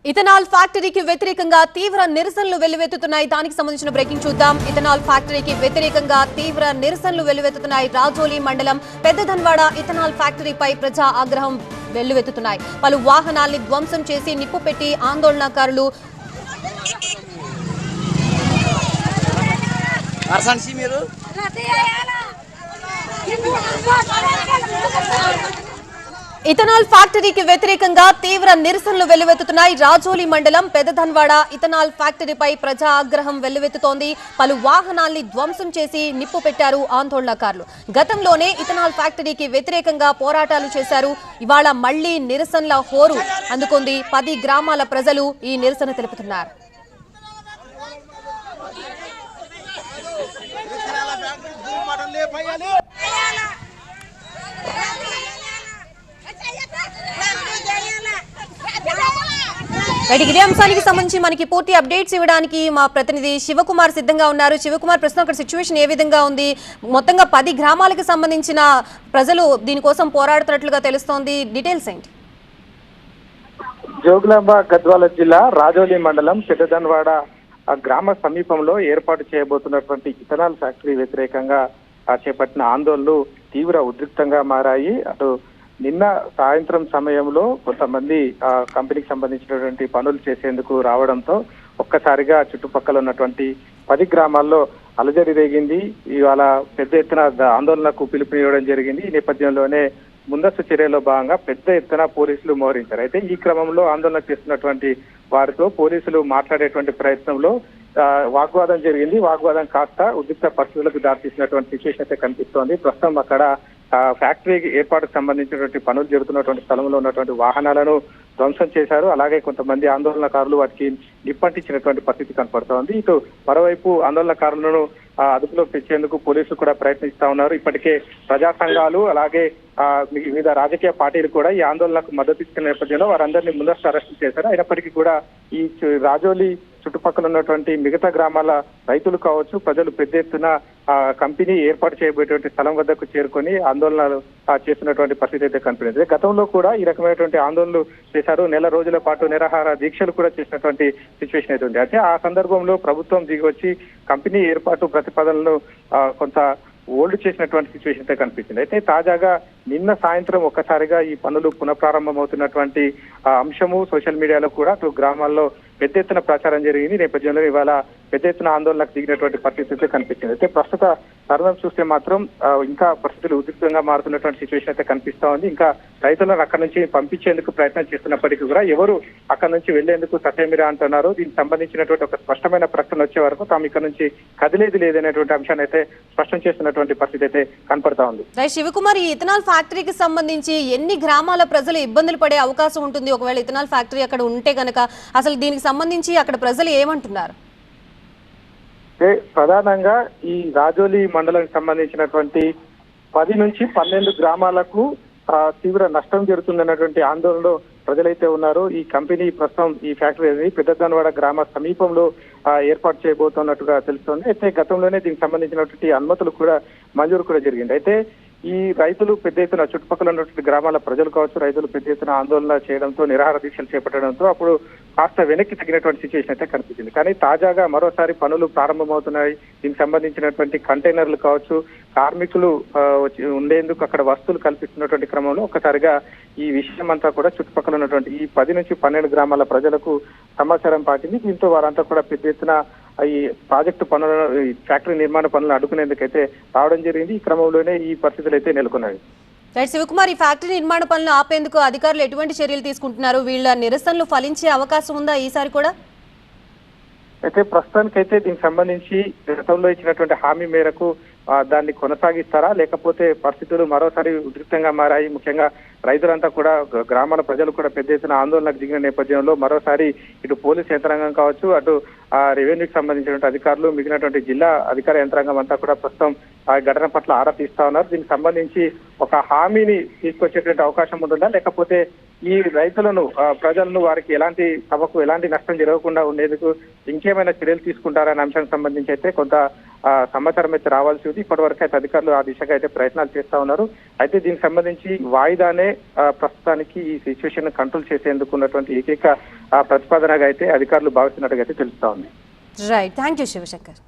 Ethanol ఫ్యాక్టరీకి వ్యతిరేకంగా తీవ్ర నిరసనలు వెల్లువెత్తుతున్నాయి. దానికి సంబంధించిన బ్రేకింగ్ చూద్దాం. ఇథనాల్ ఫ్యాక్టరీకి వ్యతిరేకంగా తీవ్ర నిరసనలు వెల్లువెత్తుతున్నాయి. రాజోలి మండలం పెద్దధన్వాడ ఇథనాల్ ఫ్యాక్టరీపై ప్రజా ఆగ్రహం వెల్లువెత్తుతున్నాయి. పలు వాహనాల్ని ధ్వంసం చేసి నిప్పు పెట్టి ఆందోళనకారులు ఇథనాల్ ఫ్యాక్టరీకి వ్యతిరేకంగా తీవ్ర నిరసనలు వెల్లువెత్తుతున్నాయి. రాజోలి మండలం పెద్దధన్వాడ ఇథనాల్ ఫ్యాక్టరీపై ప్రజా ఆగ్రహం వెల్లువెత్తుతోంది. పలు వాహనాల్ని ధ్వంసం చేసి నిప్పు పెట్టారు ఆందోళనకారులు. గతంలోనే ఇథనాల్ ఫ్యాక్టరీకి వ్యతిరేకంగా పోరాటాలు చేశారు. ఇవాళ మళ్లీ నిరసనల హోరు అందుకుంది. 10 గ్రామాల ప్రజలు ఈ నిరసన తెలుపుతున్నారు. ఇదే అంశానికి సంబంధించి మనకి పూర్తి అప్డేట్స్ ఇవ్వడానికి మా ప్రతినిధి శివకుమార్ సిద్ధంగా ఉన్నారు. శివకుమార్, ప్రస్తుతం అక్కడ సిచ్యువేషన్ ఏ విధంగా ఉంది? మొత్తంగా 10 గ్రామాలకు సంబంధించిన ప్రజలు దీనికోసం పోరాడుతున్నట్లుగా తెలుస్తోంది. డీటెయిల్స్ ఏంటి? జోగులాంబ గద్వాల జిల్లా రాజోలి మండలం పెద్దధన్వాడ గ్రామ సమీపంలో ఏర్పాటు చేయబోతున్నటువంటి ఇథనాల్ ఫ్యాక్టరీ వ్యతిరేకంగా చేపట్టిన ఆందోళనలు తీవ్ర ఉద్రిక్తంగా మారాయి. అటు నిన్న సాయంత్రం సమయంలో కొంతమంది కంపెనీకి సంబంధించినటువంటి పనులు చేసేందుకు రావడంతో ఒక్కసారిగా చుట్టుపక్కల ఉన్నటువంటి 10 గ్రామాల్లో అలజడి రేగింది. ఇవాళ పెద్ద ఎత్తున ఆందోళనకు పిలుపునివ్వడం జరిగింది. ఈ నేపథ్యంలోనే ముందస్తు చర్యలో భాగంగా పెద్ద ఎత్తున పోలీసులు మోహరించారు. అయితే ఈ క్రమంలో ఆందోళన చేస్తున్నటువంటి వారితో పోలీసులు మాట్లాడేటువంటి ప్రయత్నంలో వాగ్వాదం జరిగింది. వాగ్వాదం కాస్త ఉద్రిక్త పరిస్థితులకు దారితీసినటువంటి సిచ్యువేషన్ అయితే కనిపిస్తోంది. ప్రస్తుతం అక్కడ ఫ్యాక్టరీ ఏర్పాటుకు సంబంధించినటువంటి పనులు జరుగుతున్నటువంటి స్థలంలో ఉన్నటువంటి వాహనాలను ధ్వంసం చేశారు. అలాగే కొంతమంది ఆందోళనకారులు వాటికి నిప్పంటించినటువంటి పరిస్థితి కనపడుతోంది. ఇటు మరోవైపు ఆందోళనకారులను అదుపులో తెచ్చేందుకు పోలీసులు కూడా ప్రయత్నిస్తా ఉన్నారు. ఇప్పటికే ప్రజా సంఘాలు అలాగే వివిధ రాజకీయ పార్టీలు కూడా ఈ ఆందోళనకు మద్దతు ఇస్తున్న నేపథ్యంలో వారందరినీ ముందస్తు అరెస్టు చేశారు. అయినప్పటికీ కూడా ఈ రాజోలి చుట్టుపక్కల ఉన్నటువంటి మిగతా గ్రామాల రైతులు కావచ్చు, ప్రజలు పెద్ద ఎత్తున కంపెనీ ఏర్పాటు చేయబోయేటువంటి స్థలం వద్దకు చేరుకొని ఆందోళనలు చేస్తున్నటువంటి పరిస్థితి అయితే కనిపించింది. గతంలో కూడా ఈ రకమైనటువంటి ఆందోళనలు చేశారు. నెల రోజుల పాటు నిరాహార దీక్షలు కూడా చేసినటువంటి సిచ్యువేషన్ అయితే ఉంది. అయితే ఆ సందర్భంలో ప్రభుత్వం దిగి వచ్చి కంపెనీ ఏర్పాటు ప్రతిపాదనలు కొంత ఓల్డ్ చేసినటువంటి సిచ్యువేషన్ అయితే కనిపించింది. అయితే తాజాగా నిన్న సాయంత్రం ఒక్కసారిగా ఈ పనులు పునఃప్రారంభమవుతున్నటువంటి అంశము సోషల్ మీడియాలో కూడా అటు గ్రామాల్లో పెద్ద ఎత్తున ప్రచారం జరిగింది. నేపథ్యంలో ఇవాళ పెద్ద ఎత్తున ఆందోళనకు దిగినటువంటి పరిస్థితి అయితే కనిపించింది. అయితే ప్రస్తుత తరుణం చూస్తే మాత్రం ఇంకా పరిస్థితులు ఉద్రిక్తంగా మారుతున్నటువంటి సిచ్యువేషన్ అయితే కనిపిస్తా ఉంది. ఇంకా రైతులను అక్కడి నుంచి పంపించేందుకు ప్రయత్నం చేస్తున్నప్పటికీ కూడా ఎవరు అక్కడి నుంచి వెళ్లేందుకు ససేమిరా అంటున్నారు. దీనికి సంబంధించినటువంటి ఒక స్పష్టమైన ప్రకటన వచ్చే వరకు తాము ఇక్కడ నుంచి కదిలేది లేదనేటువంటి అంశాన్ని అయితే స్పష్టం చేస్తున్నటువంటి పరిస్థితి అయితే కనపడతా ఉంది. శివకుమార్, ఈ ఇథనాల్ ఫ్యాక్టరీకి సంబంధించి ఎన్ని గ్రామాల ప్రజలు ఇబ్బందులు పడే అవకాశం ఉంటుంది ఒకవేళ ఇథనాల్ ఫ్యాక్టరీ అక్కడ ఉంటే గనక? అసలు దీనికి సంబంధించి అక్కడ ప్రజలు ఏమంటున్నారు? ప్రధానంగా ఈ రాజోలి మండలానికి సంబంధించినటువంటి 10 నుంచి 12 గ్రామాలకు తీవ్ర నష్టం జరుగుతుందన్నటువంటి ఆందోళనలో ప్రజలైతే ఉన్నారు. ఈ కంపెనీ ప్రస్తుతం ఈ ఫ్యాక్టరీ అనేది పెద్దధన్వాడ గ్రామ సమీపంలో ఏర్పాటు చేయబోతున్నట్టుగా తెలుస్తోంది. అయితే గతంలోనే దీనికి సంబంధించినటువంటి అనుమతులు కూడా మంజూరు కూడా జరిగింది. అయితే ఈ రైతులు పెద్ద ఎత్తున చుట్టుపక్కల ఉన్నటువంటి గ్రామాల ప్రజలు కావచ్చు, రైతులు పెద్ద ఎత్తున ఆందోళన చేయడంతో నిరాహార దీక్షలు చేపట్టడంతో అప్పుడు కాస్త వెనక్కి తగ్గినటువంటి సిచ్యువేషన్ అయితే కనిపించింది. కానీ తాజాగా మరోసారి పనులు ప్రారంభమవుతున్నాయి. దీనికి సంబంధించినటువంటి కంటైనర్లు కావచ్చు, కార్మికులు ఉండేందుకు అక్కడ వస్తువులు కల్పిస్తున్నటువంటి క్రమంలో ఒక్కసారిగా ఈ విషయం అంతా కూడా చుట్టుపక్కల ఉన్నటువంటి ఈ 10 నుంచి 12 గ్రామాల ప్రజలకు సమాచారం పాటింది. దీంతో వారంతా కూడా పెద్ద ఎత్తున ఈ ప్రాజెక్టు పనులను, ఫ్యాక్టరీ నిర్మాణ పనులను అడ్డుకునేందుకైతే రావడం జరిగింది. ఈ క్రమంలోనే ఈ పరిస్థితులు అయితే నెలకొన్నాయి. శివకుమార్, ఈ ఫ్యాక్టరీ నిర్మాణ పనులను ఆపేందుకు అధికారులు ఎటువంటి చర్యలు తీసుకుంటున్నారు? వీళ్ళ నిరసనలు ఫలించే అవకాశం ఉందా ఈసారి కూడా? అయితే ప్రస్తుతానికైతే దీనికి సంబంధించి గతంలో ఇచ్చినటువంటి హామీ మేరకు దాన్ని కొనసాగిస్తారా, లేకపోతే పరిస్థితులు మరోసారి ఉద్రిక్తంగా మారాయి. ముఖ్యంగా రైతులంతా కూడా, గ్రామాల ప్రజలు కూడా పెద్ద ఎత్తున ఆందోళనకు దిగిన నేపథ్యంలో మరోసారి ఇటు పోలీస్ యంత్రాంగం కావచ్చు, అటు రెవెన్యూకి సంబంధించినటువంటి అధికారులు, మిగిలినటువంటి జిల్లా అధికార యంత్రాంగం అంతా కూడా ప్రస్తుతం ఆ ఘటన పట్ల ఆరా తీస్తా ఉన్నారు. దీనికి సంబంధించి ఒక హామీని తీసుకొచ్చేటువంటి అవకాశం ఉంటుందా, లేకపోతే ఈ రైతులను, ప్రజలను, వారికి ఎలాంటి తమకు ఎలాంటి నష్టం జరగకుండా ఉండేందుకు ఇంకేమైనా చర్యలు తీసుకుంటారనే అంశానికి సంబంధించి అయితే కొంత సమాచారం అయితే రావాల్సి ఉంది. ఇప్పటి వరకు అయితే అధికారులు ఆ దిశగా అయితే ప్రయత్నాలు చేస్తా ఉన్నారు. అయితే దీనికి సంబంధించి వాయిదానే ప్రస్తుతానికి ఈ సిచ్యువేషన్ కంట్రోల్ చేసేందుకు ఉన్నటువంటి ఏకైక ప్రతిపాదనగా అయితే అధికారులు భావిస్తున్నట్టుగా అయితే తెలుస్తా ఉంది. Right, thank you Shivshankar.